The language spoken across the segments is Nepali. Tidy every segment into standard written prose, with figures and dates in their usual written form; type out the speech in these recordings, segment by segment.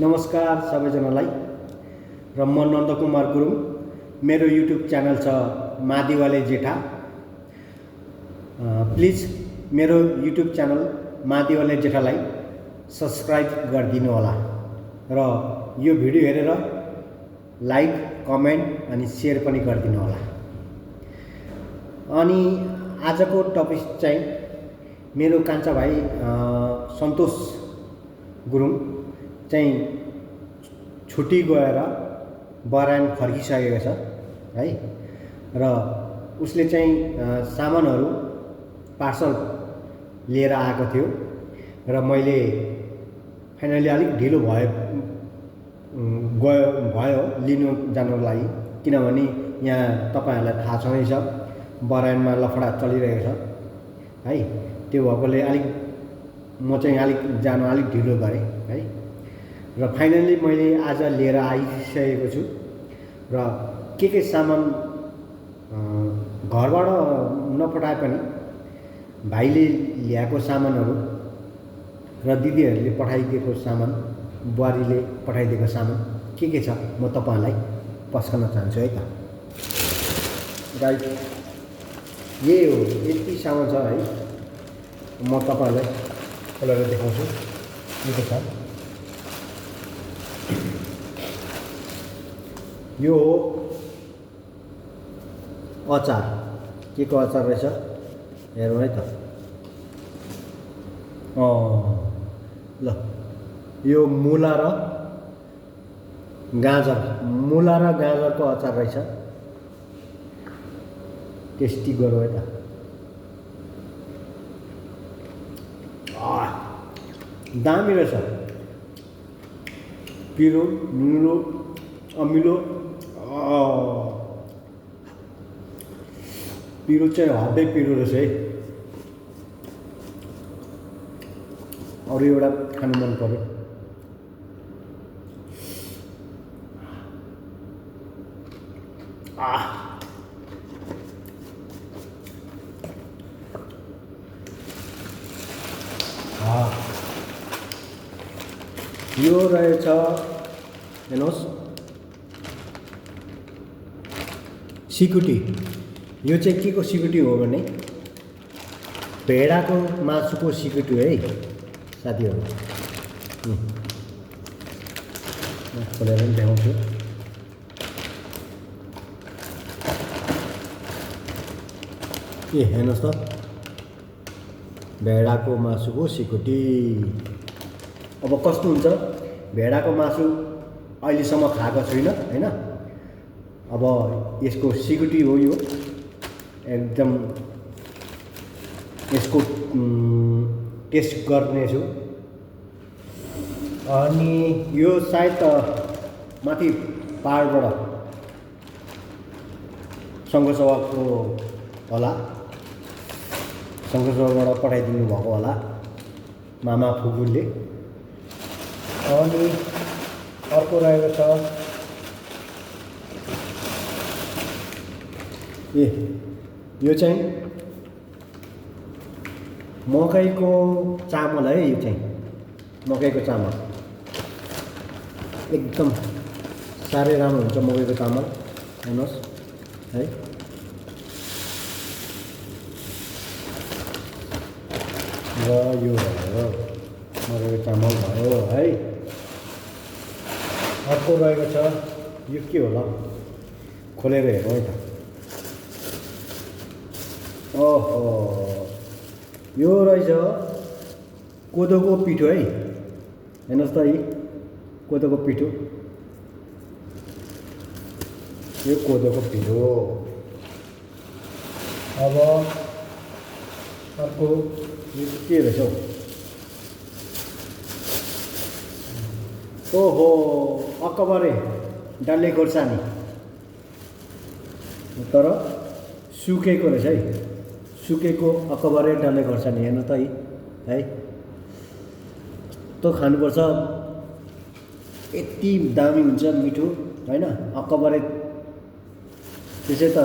नमस्कार सबैजनालाई र म नन्दकुमार गुरुङ। मेरो युट्युब च्यानल छ मादिवाले जेठा। प्लिज मेरो युट्युब च्यानल मादिवाले जेठालाई सब्सक्राइब गरिदिनु होला र यो भिडियो हेरेर लाइक कमेन्ट अनि सेयर पनि गरिदिनु होला। अनि आजको टपिक चाहिँ मेरो कान्छा भाइ सन्तोष गुरुङ चाहिँ छुट्टी गएर बरान फर्किसकेको छ है। र उसले चाहिँ सामानहरू पार्सल लिएर आएको थियो र मैले फाइनली अलिक ढिलो भयो लिनु जानको लागि, किनभने यहाँ तपाईहरुलाई थाहा छँदैछ बरानमा लफडा चलिरहेको छ है। त्यो भएकोले म चाहिँ जान अलिक ढिलो गरेँ है। र फाइनली मैले आज लिएर आइसकेको छु र के सामान घरबाट नपठाए पनि भाइले ल्याएको सामानहरू र दिदीहरूले पठाइदिएको सामान, बुहारीले पठाइदिएको सामान के छ म तपाईहरुलाई पस्कन चाहन्छु है त। राइट, यही हो, यति सामान छ है। म तपाईहरुलाई खोलेर देखाउँछु के छ। यो हो अचार, के को अचार रहेछ हेरौँ है त। ल, यो मुला र गाजरको अचार रहेछ। टेस्टी गरौँ है त। दामी रहेछ, पिरो नुनो अमिलो। पिरो चाहिँ हदै पिरो रहेछ है। अरू एउटा खानु मन पर्यो। यो रहेछ, हेर्नुहोस्, सिकुटी। यो चाहिँ के को सिकुटी हो भने भेडाको मासुको सिकुटी है साथीहरू। खोलेर पनि देखाउँछु। ए हेर्नुहोस् त, भेडाको मासुको सिकुटी। अब कस्तो हुन्छ, भेडाको मासु अहिलेसम्म खाएको छुइनँ हैन। अब यसको सिकुटी हो यो, एकदम यसको टेस्ट गर्नेछु। अनि यो सायद माथि पहाडबाट सङ्घसभाको होला, सङ्घसभाबाट पठाइदिनु भएको होला मामा फुपूले। अनि अर्को रहेको छ, यो चाहिँ मकैको चामल है। यो चाहिँ मकैको चामल एकदम साह्रै राम्रो हुन्छ मकैको चामल, हेर्नुहोस् है। र यो भयो मकैको चामल भयो है। अर्को रहेको छ, यो के होला खोलेर हेरौँ है त। ओहो, यो रहेछ कोदोको पिठो है। हेर्नुहोस् त, यी कोदोको पिठो, यो कोदोको पिठो। अब अर्को यो के रहेछ हौ? ओहो, अकबरे डल्ले खोर्सानी, तर सुकेको रहेछ है। सुकेको अकबरे डल्ले खोर्सानी, हेर्नु त है। त खानुपर्छ, यति दामी हुन्छ मिठो हैन। अकबरे त्यसै त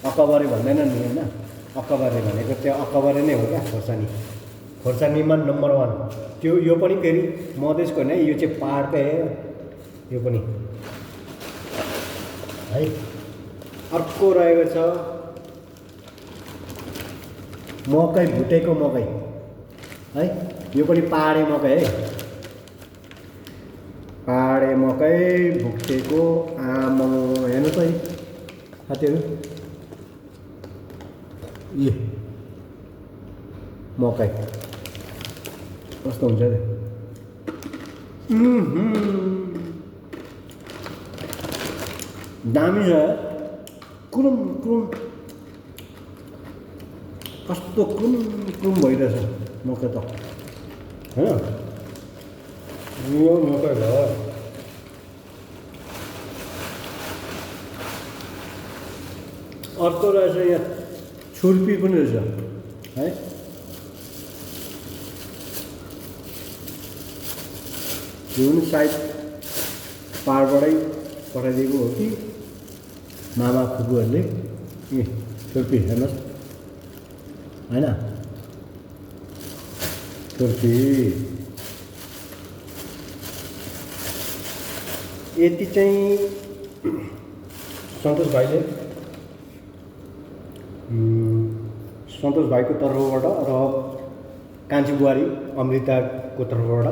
अकबरे भन्दैन नि हैन। अकबरे भनेको त्यो अकबरे नै हो क्या, खोर्सानीमा नम्बर 1 त्यो यो पनि फेरि मधेसको होइन, यो चाहिँ पहाडकै हो यो पनि है। अर्को रहेको छ मकै, भुटेको मकै है, यो पनि पहाडे मकै है, पहाडे मकै भुटेको। आमा हेर्नु त साथीहरू, यो मकै कस्तो हुन्छ रे, दामी छ, कुरुम कुरुम कस्तो कुरुम कुरुम भइरहेछ मकै त होइन, यो मकै भयो। अर्को रहेछ यहाँ छुर्पी पनि रहेछ है, यो पनि सायद पाहाडबाटै पठाइदिएको हो कि मामा फुपूहरूले। ए छुर्पी हेर्नुहोस् होइन, छुर्पी यति चाहिँ सन्तोष भाइले, सन्तोष भाइको तर्फबाट र कान्छी बुहारी अमृताको तर्फबाट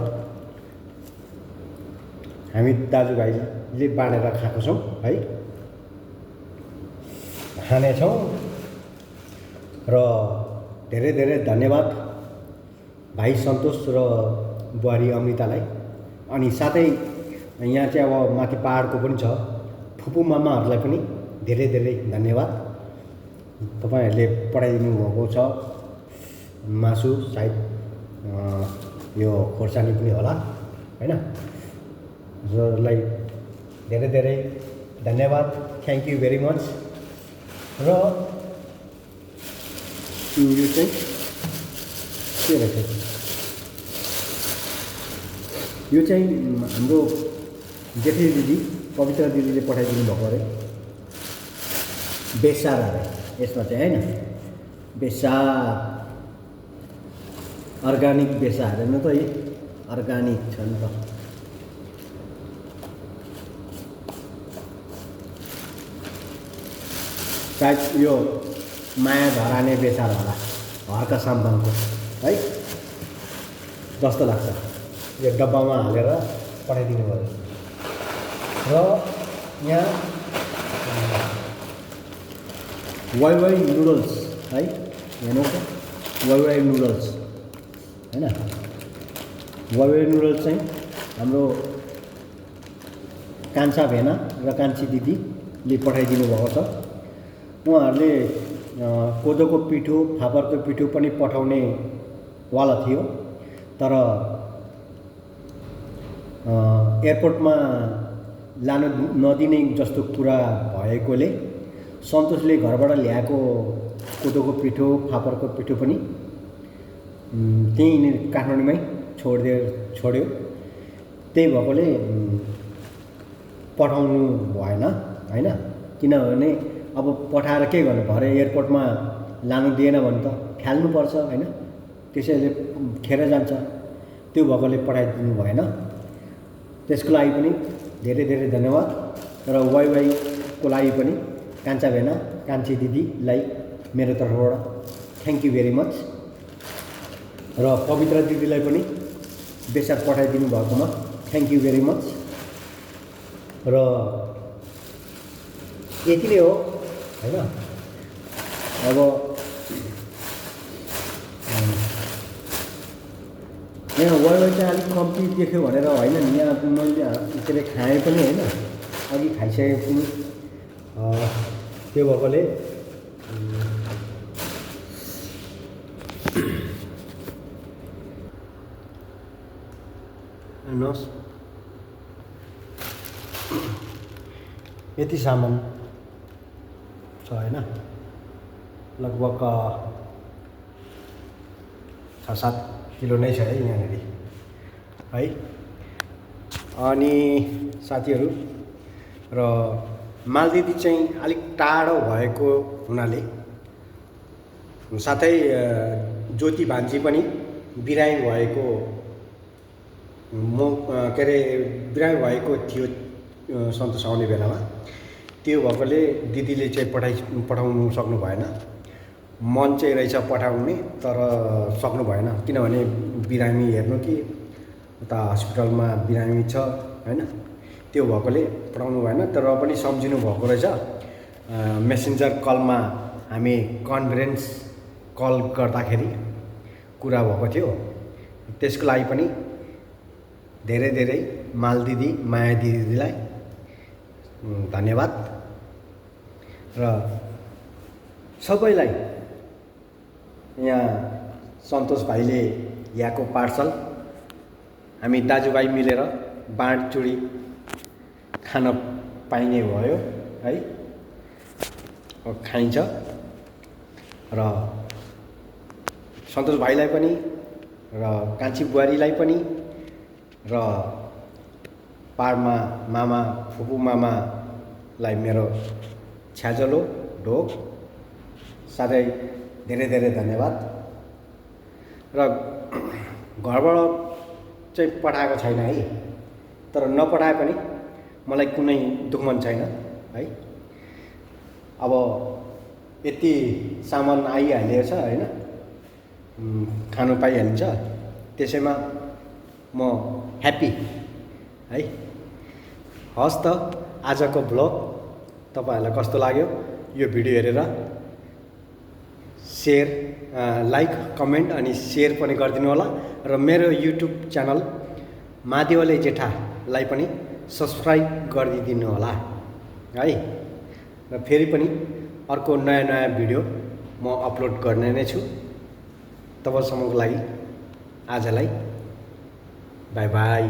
हामी दाजुभाइले बाँडेर खाएको छौँ है, खानेछौँ र धेरै धेरै धन्यवाद भाइ सन्तोष र बुहारी अमृतालाई। अनि साथै यहाँ चाहिँ अब माथि पहाडको पनि छ फुपू मामाहरूलाई पनि धेरै धेरै धन्यवाद, तपाईँहरूले पठाइदिनु भएको छ मासु, सायद यो खोर्सानी पनि होला होइन, जसलाई धेरै धेरै धन्यवाद, थ्याङ्क यू भेरी मच। र यो चाहिँ के रहेछ, यो चाहिँ हाम्रो जेठी दिदी पवित्र दिदीले पठाइदिनु भएको अरे, बेसार अरे यसमा चाहिँ होइन, बेसार अर्ग्यानिक बेसार हेर्नु त, यी अर्ग्यानिक छ नि त। सायद यो माया धराने बेसार होला, हर्का साम्बाङको है जस्तो लाग्छ, यो डब्बामा हालेर पठाइदिनु भयो। र यहाँ वाइ वाइ नुडल्स है, हेर्नुहोस् त वाइ वाइ नुडल्स होइन, वाइ वाइ नुडल्स चाहिँ हाम्रो कान्छा भेना र कान्छी दिदीले पठाइदिनु भएको छ। उहाँहरूले कोदोको पिठो, फापरको पिठो पनि पठाउने वाला थियो, तर एयरपोर्टमा लान नदिने जस्तो कुरा भएकोले सन्तोषले घरबाट ल्याएको कोदोको पिठो, फापरको पिठो पनि त्यहीँ काठमाडौँमै छोड्यो। त्यही भएकोले पठाउनु भएन होइन, किनभने अब पठाएर के गर्नु, भरे एयरपोर्टमा लानु दिएन भने त फ्याल्नुपर्छ होइन, त्यसैले खेर जान्छ, त्यो भएकोले पठाइदिनु भएन। त्यसको लागि पनि धेरै धेरै धन्यवाद। र वाइ वाइको लागि पनि कान्छा भेना कान्छी दिदीलाई मेरो तर्फबाट थ्याङ्क यू भेरी मच। र पवित्र दिदीलाई पनि बेसार पठाइदिनु भएकोमा थ्याङ्क यू भेरी मच। र यति नै हो होइन। अब यहाँ वाइ वाइ चाहिँ अलिक कम्ती देख्यो भनेर होइन नि, यहाँ मैले त्यसरी खाएँ पनि होइन, अघि खाइसकेको पनि, त्यो भएकोले हेर्नुहोस् यति सामान छ होइन, लगभग 6-7 किलो नै छ है यहाँनिर है। अनि साथीहरू र मालदिदी चाहिँ अलिक टाढो भएको हुनाले, साथै ज्योति भान्जी पनि बिरामी भएको के अरे बिरामी भएको थियो सन्तोष आउने बेलामा। त्यो भएकोले दिदीले चाहिँ पठाउनु सक्नु भएन। मन चाहिँ रहेछ पठाउने, तर सक्नु भएन, किनभने बिरामी हेर्नु कि उता हस्पिटलमा बिरामी छ हैन, त्यो भएकोले पठाउनु भएन। तर पनि सम्झिनु भएको रहेछ। मेसेन्जर कलमा हामी कन्फरेन्स कल गर्दाखेरि कुरा भएको थियो। त्यसको लागि पनि धेरै धेरै माल दिदी, माया दिदीलाई धन्यवाद। र सबैलाई यहाँ सन्तोष भाइले ल्याएको पार्सल हामी दाजुभाइ मिलेर बाँडचुँडी खान पाइने भयो है, खाइन्छ। र सन्तोष भाइलाई पनि र कान्छी बुहारीलाई पनि र पारमा मामा फुपू मामालाई मेरो छ्याजलो ढोक साथै धेरै धेरै धन्यवाद। र घरबाट चाहिँ पठाएको छैन है, तर नपठाए पनि मलाई कुनै दुःख मन छैन है। अब यति सामान आइहालेको छ हैन, खानु पाइहालिन्छ, त्यसैमा म ह्याप्पी है। हस् त, आजको ब्लग तपाईहरुलाई कस्तो लाग्यो यो भिडियो हेरेर शेयर, लाइक, कमेन्ट अनि शेयर पनि गरिदिनु होला। र मेरो युट्युब च्यानल महादेवले जेठालाई पनि सब्स्क्राइब गरिदिनु होला है। र फेरि पनि अर्को नयाँ नयाँ भिडियो म अपलोड गर्ने नै छु। तबसम्मको लागि आजलाई बाई बाई।